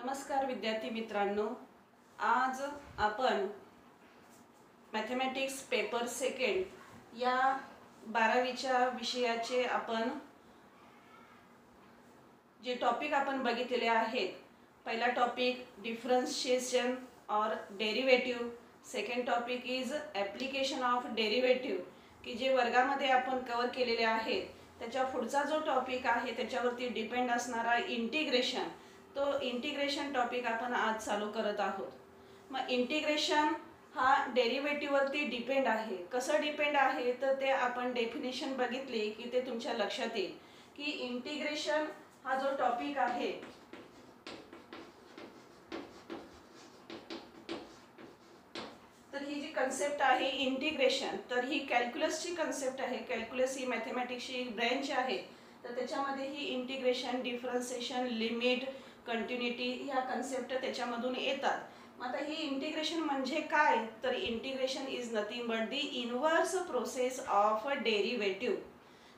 नमस्कार विद्यार्थी मित्रांनो, आज आपण मॅथमॅटिक्स पेपर सेकंड या 12वीच्या विषयाचे आपण जे टॉपिक आपण बघितलेले आहेत. पहिला टॉपिक डिफरन्शिएशन और derivative, second topic is application of derivative की जे वर्गामध्ये आपण कव्हर केलेले आहेत. त्याच्या पुढचा जो टॉपिक आहे त्याच्यावरती डिपेंड असणारा इंटिग्रेशन, तो इंटिग्रेशन टॉपिक आपण आज चालू करत आहोत. मग इंटिग्रेशन हा डेरिव्हेटिव्हवरती डिपेंड आहे. कसं डिपेंड आहे तर ते आपण डेफिनेशन बघितली की ते तुमच्या लक्षात येईल की इंटिग्रेशन हा जो टॉपिक आहे तर ही जी कन्सेप्ट आहे इंटिग्रेशन, तर ही कॅल्क्युलसची कन्सेप्ट आहे. कॅल्क्युलस ही मॅथमॅटिक्सची एक ब्रँच आहे. तर त्याच्यामध्ये ही इंटिग्रेशन, डिफरन्शिएशन, लिमिट, कंटिन्युटी ह्या कन्सेप्ट त्याच्यामधून येतात. मग आता ही इंटिग्रेशन म्हणजे काय तर integration is nothing but the inverse process of derivative.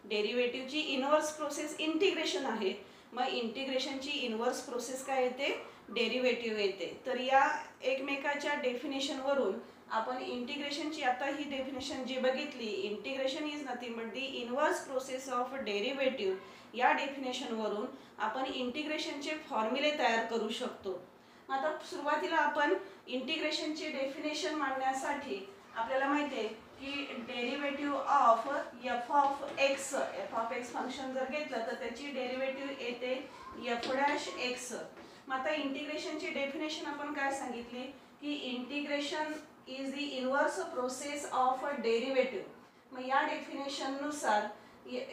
डेरिव्हेटिव्हची इनवर्स प्रोसेस इंटिग्रेशन आहे. मग इंटिग्रेशनची इनवर्स प्रोसेस काय येते? डेरिव्हेटिव्ह येते. तर या एकमेकाच्या डेफिनेशनवरून आपण इंटिग्रेशनची आता ही डेफिनेशन जी बघितली, integration is nothing but the inverse process of derivative, या डेफिनेशनवरून आपण इंटिग्रेशनचे फॉर्म्युले तयार करू शकतो. आता सुरुवातीला आपण इंटिग्रेशनची डेफिनेशन मांडण्यासाठी आपल्याला माहिती आहे की derivative of f of x function जर घेतलं तर त्याची डेरिव्हेटिव्ह येते एफ डॅश एक्स. मग आता इंटिग्रेशनची डेफिनेशन आपण काय सांगितली की integration is the inverse process of derivative. मग या डेफिनेशननुसार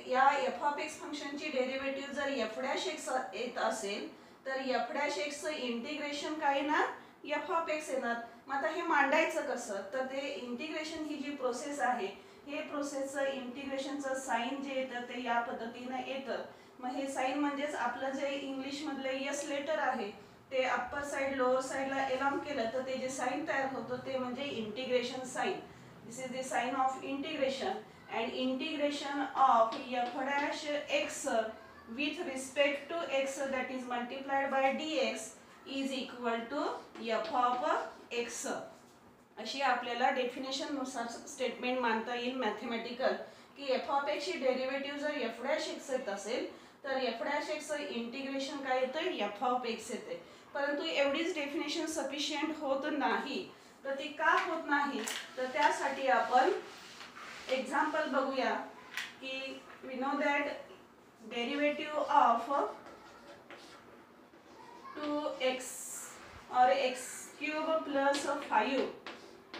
या एफ ऑफ एक्स फंक्शनची डेरिव्हेटिव्ह जर एफ डॅश एक्स येत असेल तर एफ डॅश एक्सचं इंटिग्रेशन काय येणार? एफ ऑफ एक्स येणार. मग आता हे मांडायचं कसं तर ते इंटिग्रेशन ही जी प्रोसेस आहे, हे प्रोसेसचं इंटिग्रेशनचं साईन जे येतं ते या पद्धतीनं येतं. मग हे साईन म्हणजेच आपलं जे इंग्लिशमधलं यस लेटर आहे ते अप्पर साईड लोअर साईडला एलॉंग केलं तर ते जे साईन तयार होतं ते म्हणजे integration sign. This is the sign of integration. And integration of f dash x with respect to x that is multiplied by dx is equal to f of x. अशी आपल्याला डेफिनेशन नुसार statement मानता येईल mathematical की F of x ची derivative जर F dash x येत असेल तर एफ डॅश एक्स इंटिग्रेशन काय येतं? एफ ऑफ एक्स येते. परंतु एवढीच डेफिनेशन सफिशियंट होत नाही. तर ती का होत नाही तर त्यासाठी आपण एक्झाम्पल बघूया की we know that derivative of 2x or x cube plus 5,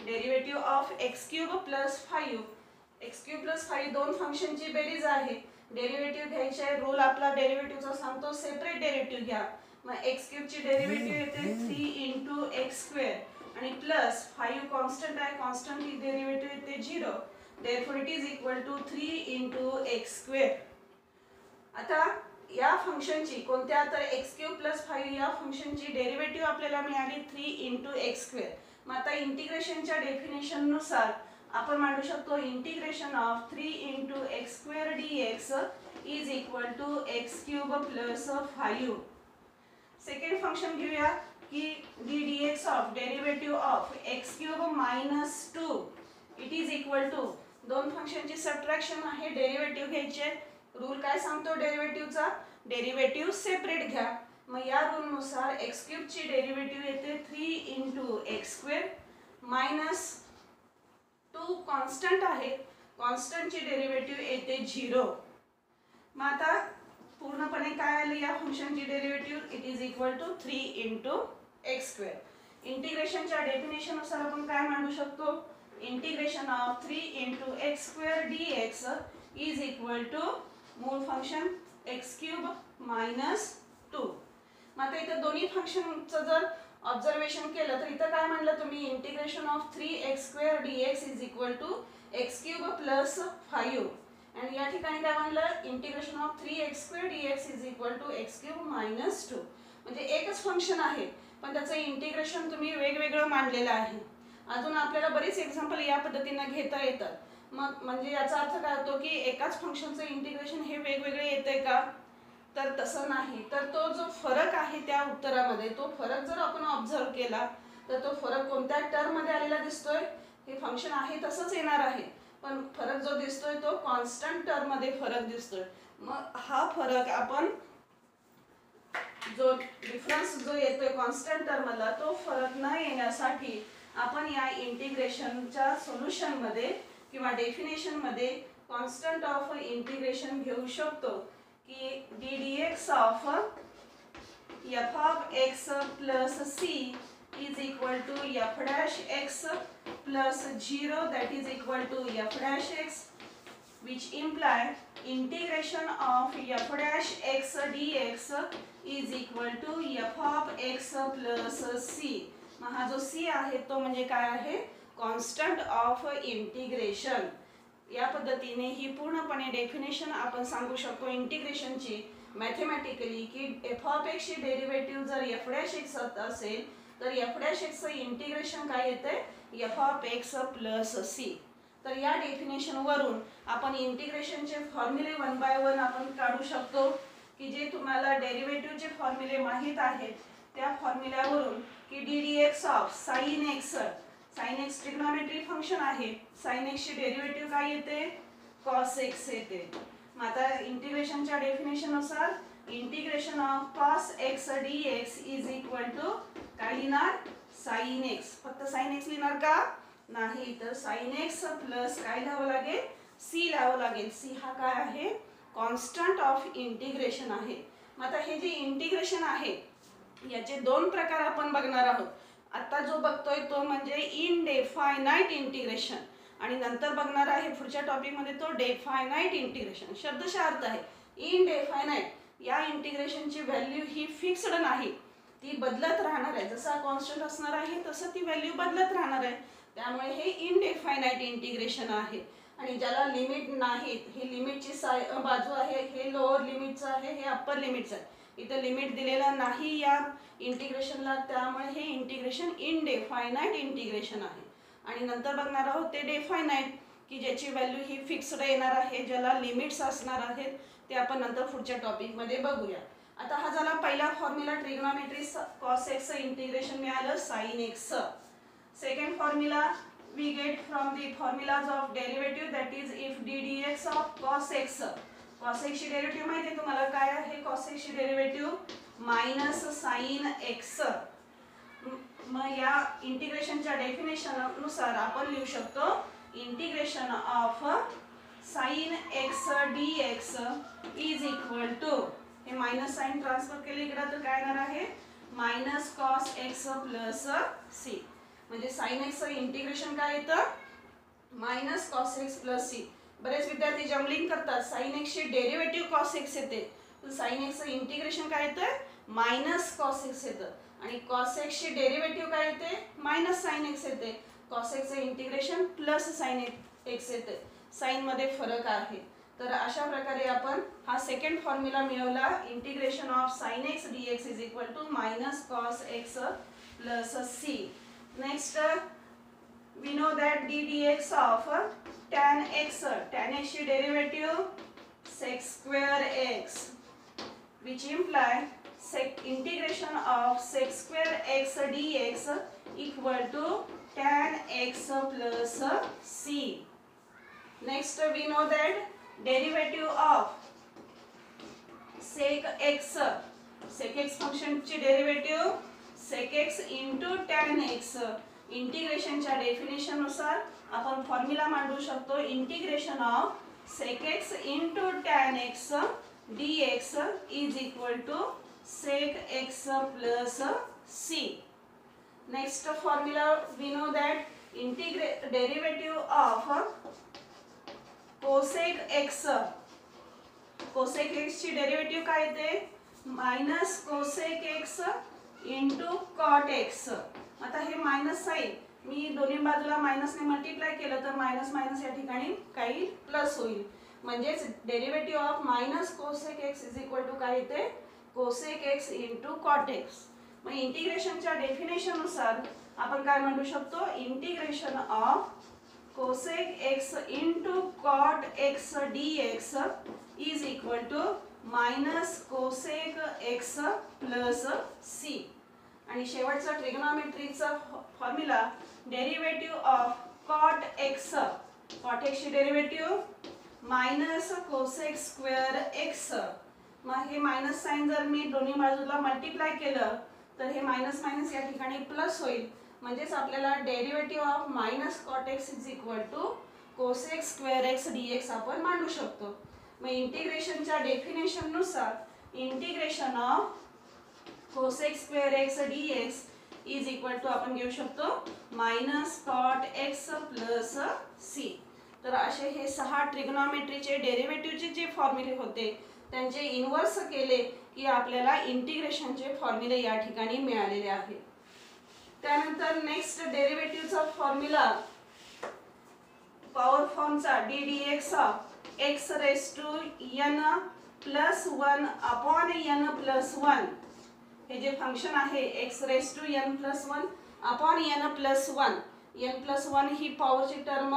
derivative of x cube plus 5, x cube plus 5 दोन फंक्शनची बेरीज आहे. डेरिव्हेटिव्ह घ्यायचे आहे. रूल आपला डेरिव्हेटिव्हचा सांगतो सेपरेट डेरिव्हेटिव्ह घ्या. मग x क्यूब ची डेरिव्हेटिव्ह येते 3 × x स्क्वेअर आणि प्लस 5 कॉन्स्टंट आहे, कॉन्स्टंट ही डेरिव्हेटिव्ह येते 0. Therefore it is equal to 3 × x square. आता या फंक्शनची कोणत्या तर x क्यूब प्लस 5 या फंक्शनची डेरिव्हेटिव्ह आपल्याला मिळाली 3 × x स्क्वेअर. मग आता इंटिग्रेशनच्या डेफिनेशन नुसार आपण मांडू शकतो integration of 3 × x square dx is equal to x cube plus 5. Second function घेऊया की dx of derivative of x cube minus 2 it is equal to दोन फंक्शनची सबट्रॅक्शन आहे, डेरिव्हेटिव्ह घ्यायचे. रूल काय सांगतो डेरिव्हेटिव्हचा? डेरिव्हेटिव्ह सेपरेट घ्या. मग या रूल नुसार x क्यूब ची डेरिव्हेटिव्ह येते 3 × x स्क्वेअर मायनस 2 कॉन्स्टंट आहे, कॉन्स्टंट ची डेरिव्हेटिव्ह येते 0. मग आता पूर्णपणे काय आले या फंक्शनची derivative? It is equal to 3 × x square. इंटिग्रेशनच्या डेफिनेशन नुसार आपण काय मांडू शकतो? Integration of 3 × x square dx is equal to मूळ फंक्शन x क्यूब मायनस 2. मग आता इथं दोन्ही फंक्शनचं जर ऑब्झर्वेशन केलं तर इथं काय म्हणलं तुम्ही? Integration of 3x square dx is equal to x cube plus 5. आणि या ठिकाणी काय म्हणलं? Integration of 3x square dx is equal to x cube minus 2. म्हणजे एकच फंक्शन आहे पण त्याचं इंटिग्रेशन तुम्ही वेगवेगळं मांडलेलं आहे. अजून आपल्याला बरेच एक्झाम्पल या पद्धतीने घेता येतात. मग म्हणजे याचा अर्थ काय होतो की एकाच फंक्शनचं इंटिग्रेशन हे वेगवेगळे येते का? तर तसं नाही. तर तो जो फरक आहे त्या उत्तरामध्ये, तो फरक जर आपण ऑब्झर्व केला तर तो फरक कोणत्या टर्ममध्ये आलेला दिसतोय? हे फंक्शन आहे तसंच येणार आहे, पण फरक जो दिसतोय तो कॉन्स्टंट टर्ममध्ये फरक दिसतोय. मग हा फरक आपण जो डिफरन्स जो येतोय कॉन्स्टंट टर्मला, तो फरक न येण्यासाठी आपण या इंटिग्रेशनच्या सोल्युशनमध्ये किंवा डेफिनेशनमध्ये कॉन्स्टंट ऑफ इंटिग्रेशन घेऊ शकतो की d d x of f of x plus c is equal to f dash x plus 0 that is equal to f dash x, which imply integration of f dash x dx is equal to f of x plus c. मग हा जो c आहे तो म्हणजे काय आहे? Constant of integration. या पद्धतीने ही पूर्णपणे डेफिनेशन आपण सांगू शकतो इंटिग्रेशनची मॅथेमॅटिकली की f ऑफ x ची डेरिव्हेटिव्ह जर f dash x असेल तर f dash x चं इंटिग्रेशन काय येते? f of x plus c. तर या डेफिनेशन वरून आपण इंटिग्रेशनचे फॉर्म्युले वन बाय वन आपण काढू शकतो की जे तुम्हाला डेरिव्हेटिव्हचे फॉर्म्युले माहीत आहेत त्या फॉर्म्युल्यावरून की d d x of sine x, sine x trigonometry function आहे, साइन एक्स ची डेरिव्हेटिव्ह काय येते? कॉस एक्स येते. मग आता इंटिग्रेशनच्या डेफिनेशननुसार integration of cos x d x is equal to काय लिहिणार? Sine x. फक्त साइन एक्स लिहिणार का? नाही, तर साइन एक्स प्लस काय लिहावं लागेल? सी लिहावं लागेल. सी हा काय आहे? कॉन्स्टंट ऑफ इंटिग्रेशन आहे. मग आता हे जे इंटिग्रेशन आहे याचे दोन प्रकार आपण बघणार आहोत. आता जो बघतोय तो म्हणजे इनडेफायनाइट इंटिग्रेशन आणि नंतर बघणार आहे पुढच्या टॉपिकमध्ये तो डेफायनाइट इंटिग्रेशन. शब्दशः अर्थ आहे इनडेफायनाइट. या इंटिग्रेशनची व्हॅल्यू ही फिक्स्ड नाही, ती बदलत राहणार आहे. जसा कॉन्स्टंट असणार आहे तसं ती व्हॅल्यू बदलत राहणार आहे. त्यामुळे हे इनडेफायनाइट इंटिग्रेशन आहे. आणि ज्याला लिमिट नाहीत, ही लिमिटची बाजू आहे, हे लोअर लिमिटचं आहे, हे अप्पर लिमिटचं आहे. इथं लिमिट दिलेलं नाही या इंटिग्रेशनला, त्यामुळे हे इंटिग्रेशन इनडेफायनाइट इंटिग्रेशन आहे. आणि नंतर बघणार आहोत ते डेफायनाइट की ज्याची व्हॅल्यू ही फिक्स्ड येणार आहे, ज्याला लिमिट्स असणार आहेत. ते आपण नंतर पुढच्या टॉपिकमध्ये बघूया. आता हा झाला पहिला formula trigonometry cos x integration मिळालं sine x. Second formula we get from the formulas of derivative, that is if d dx of cos x. cos x ची डेरिव्हेटिव्ह माहिती आहे तुम्हाला काय आहे? cos x ची डेरिव्हेटिव्ह मायनस साइन एक्स. मग या इंटिग्रेशनच्या डेफिनेशन नुसार आपण लिहू शकतो integration of sine x dx is equal to, हे मायनस साइन ट्रान्सफर केले इकडे तर काय येणार आहे? Minus cos x plus c. म्हणजे साइन एक्स इंटिग्रेशन काय येतं? Minus cos x plus c. बरेच विद्यार्थी जम्बलिंग करतात. साइन एक्स ची डेरिव्हेटिव्ह कॉस एक्स येते, तर साइन एक्स इंटिग्रेशन काय येतं? मायनस कॉस एक्स येतं. आणि कॉस एक्स ची डेरिव्हेटिव्ह काय येते? मायनस साइन एक्स येते. Cos x integration plus sine x येते. साइन मध्ये फरक आहे. तर अशा प्रकारे आपण हा सेकंड फॉर्म्युला मिळवला. Integration of sine x d x is equal to minus cos x plus c. Next, we know that d dx of tan x ची derivative sec square x, which imply integration of sec square x dx equal to tan x plus c. Next, we know that derivative of sec x function ची derivative sec x into tan x. इंटिग्रेशनच्या definition नुसार आपण formula मांडू शकतो integration of sec x into tan x dx is equal to sec x plus c. Next formula we know that derivative of cosec x. cosec x ची derivative काय येते? Minus cosec x into cot x. आता हे minus sign me दोन्ही बाजूला मायनसने multiply केलं तर minus minus या ठिकाणी काही प्लस होईल. म्हणजेच derivative of minus cosec x is equal to काय येते? Cosec x into cot x. मग इंटिग्रेशनच्या डेफिनेशन नुसार आपण काय म्हणू शकतो? Integration of cosec x into cot x d x is equal to minus cosec x plus c. आणि शेवटचा ट्रिग्नोमेट्रीचा formula derivative of cot x, cot एक्सची derivative minus cosec square x. मग हे मायनस साइन जर मी दोन्ही बाजूला मल्टिप्लाय केलं तर हे मायनस मायनस या ठिकाणी प्लस होईल. म्हणजेच आपल्याला derivative of minus cot x is equal to cosec square x d x आपण मांडू शकतो. मग इंटिग्रेशनच्या डेफिनेशन नुसार integration of cosec square x d x is equal to आपण घेऊ शकतो minus cot x plus c. तर असे हे 6 ट्रिग्नोमेट्रीचे डेरिव्हेटिव्हचे जे फॉर्म्युले होते त्यांचे इन्व्हर्स केले की आपल्याला इंटिग्रेशनचे फॉर्म्युले या ठिकाणी मिळालेले आहेत. त्यानंतर नेक्स्ट डेरिव्हेटिव्हचा फॉर्म्युला पॉवर फॉर्मचा d d x of x raise to n plus 1 upon n plus 1. हे जे फंक्शन आहे x raise to n plus 1 upon n plus 1. N plus 1 ही पॉवरची टर्म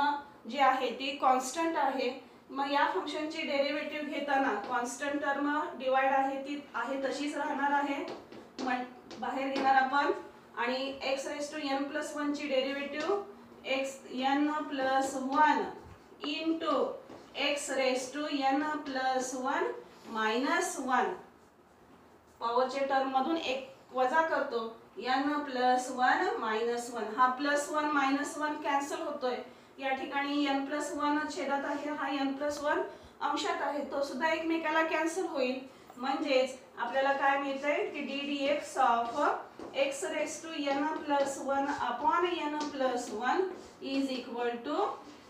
जी आहे ती कॉन्स्टंट आहे. मग या फंक्शनची डेरिव्हेटिव्ह घेताना कॉन्स्टंट टर्म डिवाइड आहे ती आहे तशीच राहणार आहे. मग बाहेर घेणार आपण आणि x raise to n plus 1 ची derivative x n plus 1 into x raise to n plus 1 minus 1. पॉवरच्या टर्म मधून एक वजा करतो एन प्लस 1 मायनस 1. हा प्लस 1 मायनस 1 कॅन्सल होतोय. या ठिकाणी एन प्लस 1 छेदात आहे, हा एन प्लस 1 अंशात आहे, तो सुद्धा एकमेकाला कॅन्सल होईल. म्हणजेच आपल्याला काय मिळतंय की d d x of x raise to n plus 1 upon n plus 1 is equal to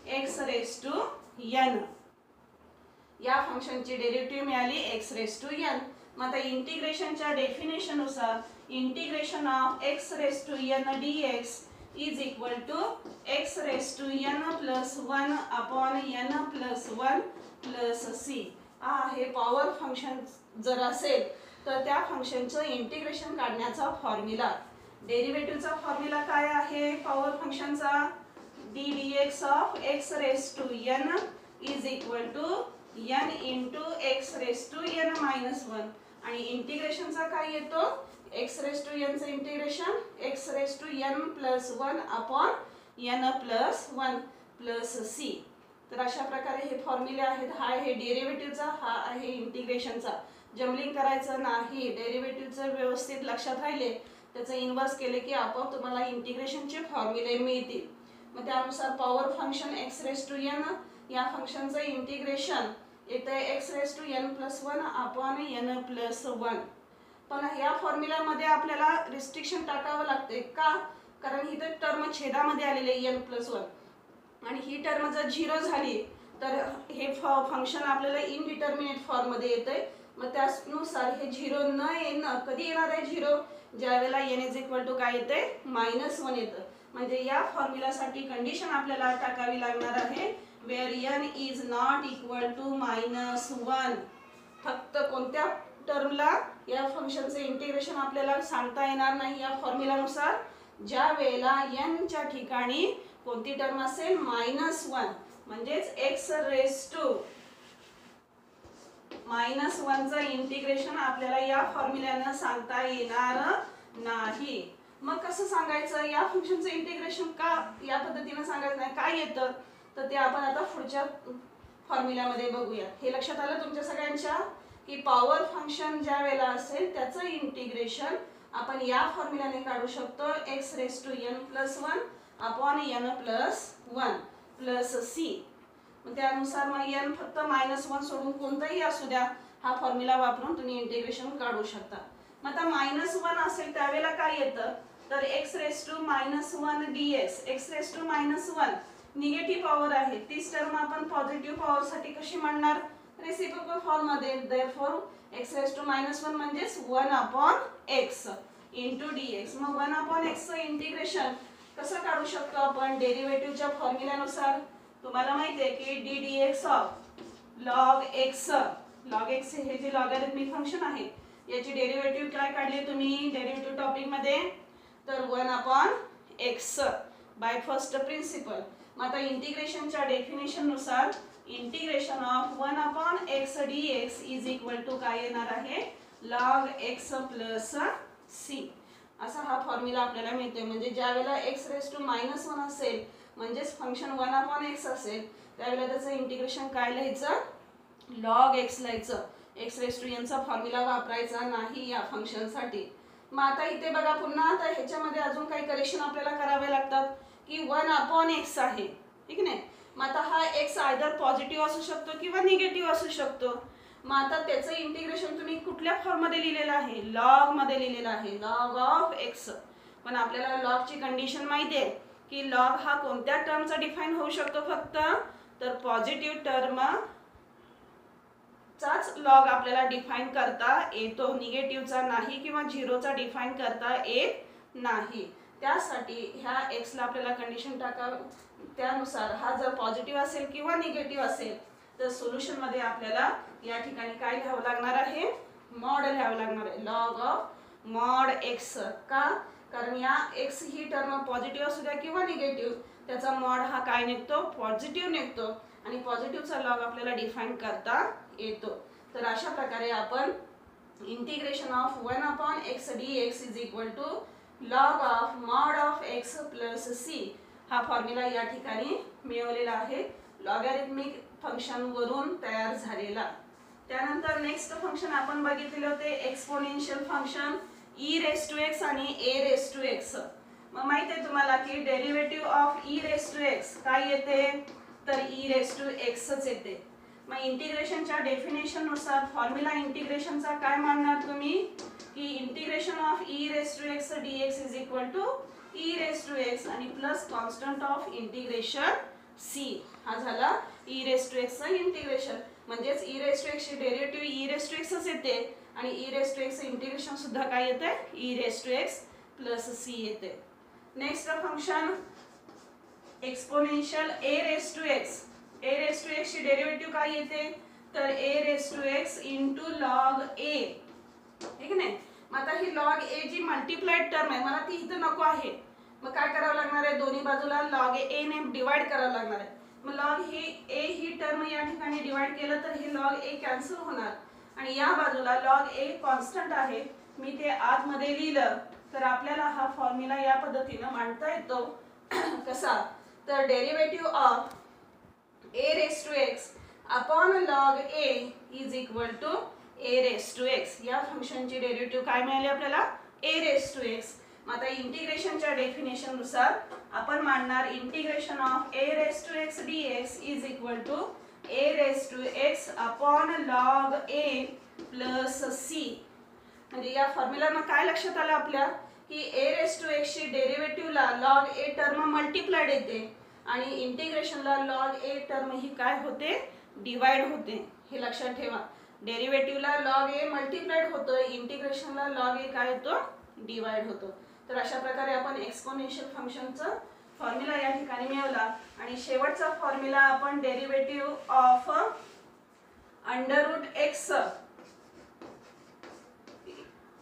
x raise to n. या फंक्शनची डेरिव्हेटिव्ह मिळाली एक्स रेस टू एन. मग आता इंटिग्रेशनच्या डेफिनेशन नुसार integration of x raise to n d x is equal to x raise to n plus 1 upon n plus 1 plus c. हा आहे power function जर असेल तर त्या फंक्शनचं इंटिग्रेशन काढण्याचा फॉर्म्युला. डेरिव्हेटिव्हचा फॉर्म्युला काय आहे पॉवर फंक्शनचा d d x of x raise to n is equal to n into x raise to n minus 1. आणि इंटिग्रेशनचा काय येतो एक्स रेस टू एन चं integration x raise to n plus 1 upon n plus 1 plus c. तर अशा प्रकारे हे फॉर्म्युले आहेत. हा आहे डेरिव्हेटिव्हचा, हा आहे इंटिग्रेशनचा. जमलिंग करायचं नाही, डेरिव्हेटिव्हचं व्यवस्थित लक्षात राहिले त्याचं इन्व्हर्स केले की आपोआप तुम्हाला इंटिग्रेशनचे फॉर्म्युले मिळतील. मग त्यानुसार power function x raise to n या फंक्शनचं इंटिग्रेशन येते x raise to n plus 1 upon n plus 1. पण या फॉर्म्युल्यामध्ये आपल्याला रिस्ट्रिक्शन टाकावं लागते का, कारण ही तर टर्म छेदामध्ये आलेली आहे एन प्लस 1 आणि ही टर्म जर 0 झाली तर हे फंक्शन आपल्याला इनडिटर्मिनेट फॉर्ममध्ये येतंय. मग त्यानुसार हे 0 न येणं कधी येणार आहे 0 ज्यावेळेला एन इज इक्वल टू काय येते -1 येतं. म्हणजे या फॉर्म्युलासाठी कंडिशन आपल्याला टाकावी लागणार आहे where n is not equal to -1. फक्त कोणत्या टर्मला या फंक्शनचे इंटिग्रेशन आपल्याला सांगता येणार नाही या फॉर्म्युलानुसार ज्या वेळेला एन च्या ठिकाणी कोणती टर्म असेल -1. म्हणजेच एक्स रेस टू -1 चं इंटिग्रेशन आपल्याला या फॉर्म्युल्याने सांगता येणार नाही. मग कसं सांगायचं या फंक्शनचं इंटिग्रेशन का या पद्धतीने सांगायचं नाही, काय येतं तर ते आपण आता पुढच्या फॉर्म्युल्यामध्ये बघूया. हे लक्षात आलं तुमच्या सगळ्यांच्या की पॉवर फंक्शन ज्या वेळेला असेल त्याचं इंटिग्रेशन आपण या फॉर्म्युल्याने काढू शकतो x raise to n plus 1 upon n plus 1 plus c. त्यानुसार मग एन फक्त -1 सोडून कोणताही असू द्या हा फॉर्म्युला वापरून तुम्ही इंटिग्रेशन काढू शकता. मग आता -1 असेल त्यावेळेला काय येतं तर x raise to -1 d x. X raise to -1 negative power आहे, तीच टर्म आपण पॉझिटिव्ह पॉवर साठी कशी मांडणार रेसिप्रोकल फॉर्म मध्ये. देयरफॉर एक्स रेस टू -1 म्हणजेच 1 अपॉन एक्स इंटू डीएक्स. मग 1 अपॉन एक्स चं इंटिग्रेशन कसं काढू शकतो आपण डेरिव्हेटिव्हच्या फॉर्म्युल्यानुसार. तुम्हाला माहिती आहे की d d x of log x. Log x हे जे लॉगॅरिथमिक फंक्शन आहे याची डेरिव्हेटिव्ह काय काढली तुम्ही डेरिव्हेटिव्ह टॉपिक मध्ये तर 1 upon x by first principle. मग आता इंटिग्रेशनच्या डेफिनेशन नुसार इंटिग्रेशन ऑफ 1 अपॉन एक्स dx इज इक्वल टू काय येणार आहे log x प्लस c. असा हा फॉर्म्युला आपल्याला मिळतोय. म्हणजे ज्या वेळेला x रेस टू -1 असेल म्हणजेच फंक्शन 1 अपॉन x असेल त्यावेळेला त्याचं इंटिग्रेशन काय लिहायचं log x लिहायचं. x रेस टू n चा फॉर्म्युला वापरायचा नाही या फंक्शनसाठी. मग आता इथे बघा पुन्हा आता ह्याच्यामध्ये अजून काही करेक्शन आपल्याला करावे लागतात की 1 अपॉन x आहे ठीक नाही. मग आता हा x आयदर पॉझिटिव्ह असू शकतो किंवा निगेटिव्ह असू शकतो. मग आता त्याचं इंटिग्रेशन तुम्ही कुठल्या फॉर्म मध्ये लिहिलेलं आहे लॉग मध्ये लिहिलेलं आहे log ऑफ x. पण आपल्याला लॉग ची कंडिशन माहिती आहे की लॉग हा कोणत्या टर्मचा डिफाइन होऊ शकतो फक्त तर पॉझिटिव्ह टर्म चाच लॉग आपल्याला डिफाइन करता येतो निगेटिव्हचा नाही किंवा झिरोचा डिफाइन करता येत नाही. त्यासाठी ह्या x ला आपल्याला कंडिशन टाकावी त्यानुसार हा जर पॉझिटिव्ह असेल किंवा निगेटिव्ह असेल तर सोल्युशन मध्ये आपल्याला या ठिकाणी काय लिहावं लागणार आहे मॉड लिहावं लागणार आहे log ऑफ मॉड x. का कारण या x ही टर्म पॉझिटिव्ह असू द्या किंवा निगेटिव्ह त्याचा मॉड हा काय निघतो पॉझिटिव्ह निघतो आणि पॉझिटिव्हचा लॉग आपल्याला डिफाइन करता येतो. तर अशा प्रकारे आपण integration of 1 upon x dx is equal to log of mod of x plus c हा फॉर्म्युला या ठिकाणी मिळवलेला आहे लॉगॅरिथमिक फंक्शन वरून तयार झालेला. त्यानंतर नेक्स्ट फंक्शन आपण बघितले होते exponential function e raise to x आणि a रेस टू x. मग माहिती आहे तुम्हाला की derivative of e raise to x काय येते तर e रेस टू x च येते. मग इंटिग्रेशनच्या डेफिनेशन नुसार फॉर्म्युला इंटिग्रेशनचा काय मानणार तुम्ही की integration of e raise to x dx is equal to e raise to x आणि plus constant of integration c. हा झाला e रेस टू x चा इंटिग्रेशन. म्हणजेच e रेस टू x ची derivative e raise to x च येते आणि e raise to x चे इंटिग्रेशन सुद्धा काय येते e raise to x plus c येते. Next function exponential a raise to x. a raise to x ची डेरिव्हेटिव्ह काय येते तर a raise to x into log a ठीक नाही. मग आता ही log a जी मल्टिप्लाइड टर्म आहे मला ती इथं नको आहे. मग काय करावं लागणार आहे दोन्ही बाजूला log a ने डिवाइड करावं लागणार आहे. मग log ही टर्म या ठिकाणी डिवाइड केलं तर हे log a कॅन्सल होणार आणि या बाजूला log a कॉन्स्टंट आहे मी ते आत मध्ये लिहिलं तर आपल्याला हा फॉर्म्युला या पद्धतीने मांडता येतो कसा तर derivative of a raise to x upon log a is equal to a raise to x. या फंक्शनची डेरिव्हेटिव्ह काय मिळाली आपल्याला a रेस टू x. मग आता इंटिग्रेशनच्या डेफिनेशन नुसार आपण मांडणार integration of a raise to x dx is equal to a raise to x upon log a plus c. म्हणजे या फॉर्म्युलानं काय लक्षात आलं आपल्या की a रेस टू x ची डेरिव्हेटिव्हला log a टर्म मल्टिप्लाइड येते आणि इंटिग्रेशनला log a टर्म ही काय होते डिवाइड होते. हे लक्षात ठेवा डेरिव्हेटिव्हला log a मल्टिप्लाइड होतो इंटिग्रेशनला log a काय होतो डिवाइड होतो. तर अशा प्रकारे आपण एक्सपोनेन्शियल फंक्शनचा फॉर्म्युला या ठिकाणी मिळवला आणि शेवटचा फॉर्म्युला आपण derivative of under root x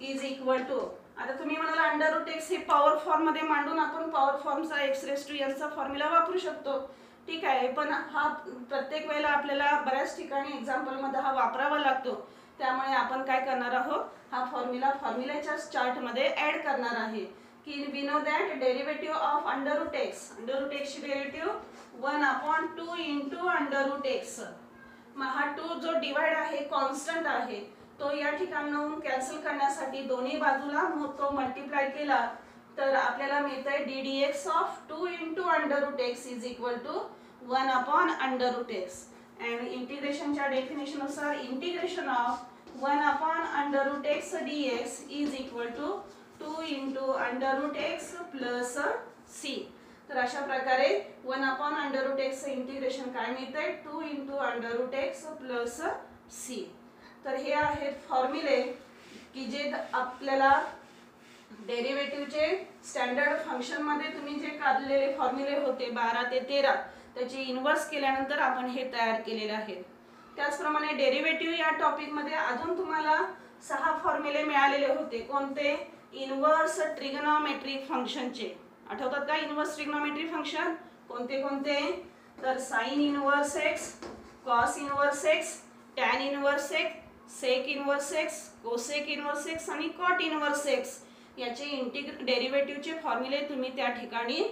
is equal to. आता तुम्ही म्हणाला अंडर रूट x हे पॉवर फॉर्म मध्ये मांडून आपण पॉवर फॉर्मचा x रेस टू n चा फॉर्म्युला वापरू शकतो ठीक आहे. पण हा प्रत्येक वेळेला आपल्याला बऱ्याच ठिकाणी एक्झाम्पल मध्ये हा वापरावा लागतो त्यामुळे आपण काय करणार आहोत हा फॉर्म्युलाच्या चार्ट मध्ये ऍड करणार आहे की we know that derivative of under root x ची derivative 1 upon 2 into under root x. मग हा 2 जो डिवाइड आहे कॉन्स्टंट आहे तो या ठिकाणाहून कॅन्सल करण्यासाठी दोन्ही बाजूला तो मल्टिप्लाय केला तर आपल्याला मिळतंय ddx of 2 into under root x is equal to 1 upon under root x. and इंटिग्रेशनच्या डेफिनेशन नुसार integration of 1 upon under root x dx is equal to 2 into under root x plus c. तर अशा प्रकारे 1 upon under root x integration काय मिळतंय 2 into under root x plus c. तर हे आहेत फॉर्म्युले की जे आपल्याला डेरिव्हेटिव्हचे स्टँडर्ड फंक्शन मध्ये तुम्ही जे काढलेले फॉर्म्युले होते 12 ते 13 त्याची इन्व्हर्स केल्यानंतर आपण हे तयार केलेले आहेत. त्याचप्रमाणे डेरिव्हेटिव्ह या टॉपिक मध्ये अजून तुम्हाला 6 फॉर्म्युले मिळालेले होते. कोणते इन्व्हर्स ट्रिग्नोमेट्रिक फंक्शनचे आठवतात का इन्व्हर्स ट्रिग्नोमेट्रिक फंक्शन कोणते कोणते तर sine inverse x cos inverse x, tan inverse x, sec inverse x, cosec inverse x आणि कॉट इनवर्स एक्स याचे डेरिव्हेटिव्हचे फॉर्म्युले तुम्ही त्या ठिकाणी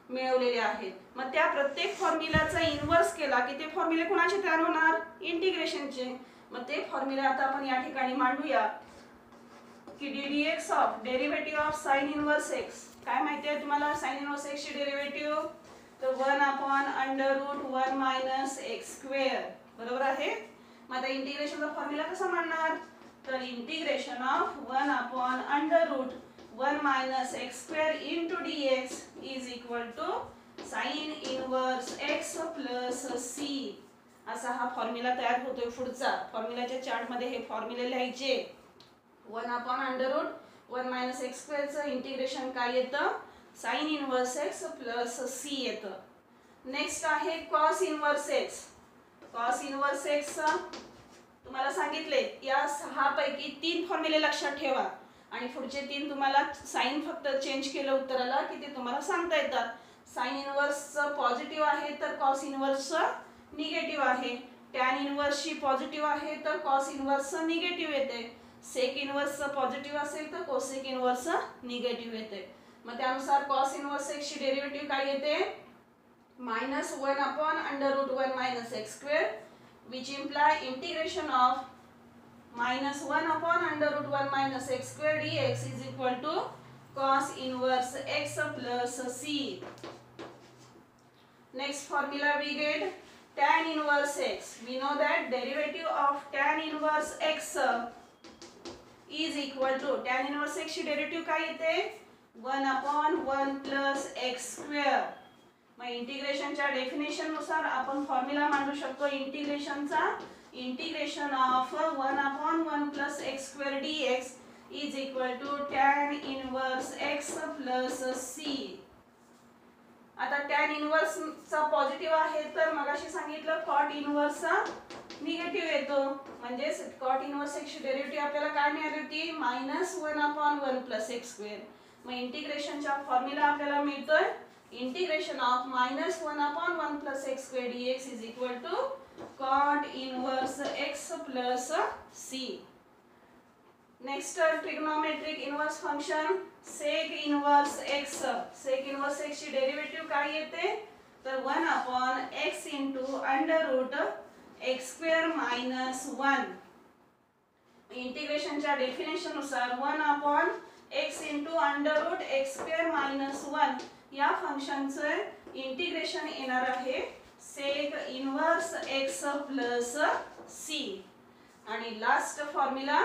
मिळवलेले आहेत. मग त्या प्रत्येक फॉर्म्युलाचा इन्व्हर्स केला की ते फॉर्म्युले कोणाचे तयार होणार? इंटिग्रेशनचे. मग ते फॉर्म्युले आता आपण या ठिकाणी मांडूया की ddx of derivative of sine inverse x. काय माहिती आहे तुम्हाला साइन इनवर्स एक्स ची डेरिव्हेटिव्ह? तर 1/√1 मायनस एक्स स्क्वेअर. बरोबर आहे. मग आता इंटिग्रेशनचा फॉर्म्युला कसा मांडणार? तर integration of 1/√1 minus x square into dx is equal to sine inverse x plus c. असा हा फॉर्म्युला तयार होतोय. पुढचा फॉर्म्युलाच्या चार्ट मध्ये हे फॉर्म्युले लिहायचे. 1/√1 मायनस एक्स स्क्वेअरचं इंटिग्रेशन काय येतं? Sine inverse x plus c येतं. नेक्स्ट आहे cos inverse x. Cos inverse x तुम्हाला सांगितले या 6 पैकी 3 फॉर्म्युले लक्षात ठेवा आणि पुढचे 3 तुम्हाला साइन फक्त चेंज केलं उत्तराला की ते तुम्हाला सांगता येतात. साइन इनवर्स पॉझिटिव्ह आहे तर कॉस इनवर्स निगेटिव्ह आहे. टॅन इनवर्स ची पॉझिटिव्ह आहे तर कॉस इनवर्स निगेटिव्ह येते. सेक इनवर्स पॉझिटिव्ह असेल तर कोसेक इनवर्स निगेटिव्ह येते. मग त्यानुसार कॉस इनवर्स एक्स ची डेरिव्हेटिव्ह काय येते? -1/√1 minus x square which imply integration of -1/√1 minus x square dx is equal to cos inverse x plus c. Next formula we get tan inverse x. We know that derivative of tan inverse x is equal to tan inverse x ची derivative काय येते? 1/1 plus x square. मग इंटिग्रेशनच्या definition नुसार आपण formula मांडू शकतो इंटिग्रेशनचा. Integration of 1/1 plus x square dx is equal to tan inverse x plus c. आता टॅन इनवर्स चा पॉझिटिव्ह आहे तर मगाशी सांगितलं कॉट इनवर्स निगेटिव्ह येतो. म्हणजे कॉट इनवर्स एक्स ची डेरिव्हेटिव्ह आपल्याला काय मिळाली होती? -1/1 प्लस एक्स स्क्वेअर. मग इंटिग्रेशनचा फॉर्म्युला आपल्याला मिळतोय integration of -1/1 plus x square dx is equal to cot inverse x plus c. Next trigonometric inverse function sec inverse x. Sec inverse x ची derivative काय येते? तर 1/x into √x square minus 1. इंटिग्रेशनच्या definition नुसार 1/x into √x square minus 1 या फंक्शनचं integration येणार आहे sec inverse x plus c. आणि last formula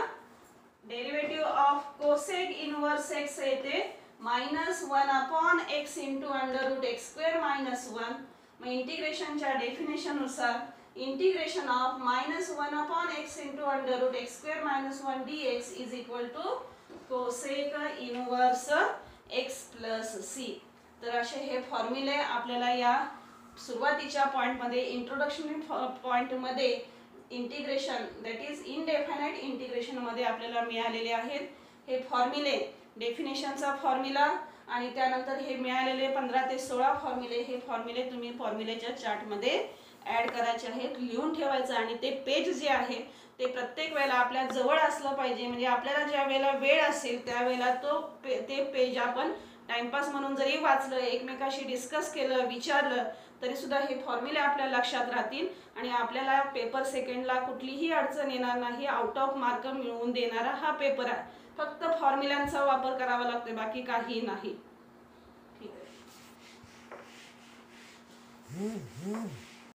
derivative of cosec inverse x येते -1/x into √x square minus 1. मग इंटिग्रेशनच्या डेफिनेशन नुसार integration of -1/x into √x square minus 1 dx is equal to cosec inverse x plus c. तर असे हे फॉर्म्युले आपल्याला या सुरुवातीच्या पॉइंटमध्ये इंट्रोडक्शन पॉइंटमध्ये इंटिग्रेशन दॅट इज इनडेफिनाइट इंटिग्रेशनमध्ये आपल्याला मिळालेले आहेत. हे फॉर्म्युले डेफिनेशनचा फॉर्म्युला आणि त्यानंतर हे मिळालेले 15 ते 16 फॉर्म्युले हे फॉर्म्युले तुम्ही फॉर्म्युलेच्या चार्टमध्ये ॲड करायचे आहेत. लिहून ठेवायचं आणि ते पेज जे आहे ते प्रत्येक वेळेला आपल्या जवळ असलं पाहिजे. म्हणजे आपल्याला ज्या वेळेला वेळ असेल त्यावेळेला ते पेज आपण टाइमपास म्हणून जरी वाचलं एकमेकाशी डिस्कस केलं विचारलं तरी सुद्धा हे फॉर्म्युले आपल्या लक्षात राहतील आणि आपल्याला पेपर सेकंडला कुठलीही अडचण येणार नाही. आउट ऑफ मार्क मिळवून देणारा हा पेपर आहे. फक्त फॉर्म्युल्यांचा वापर करावा लागतो बाकी काही नाही. ठीक आहे.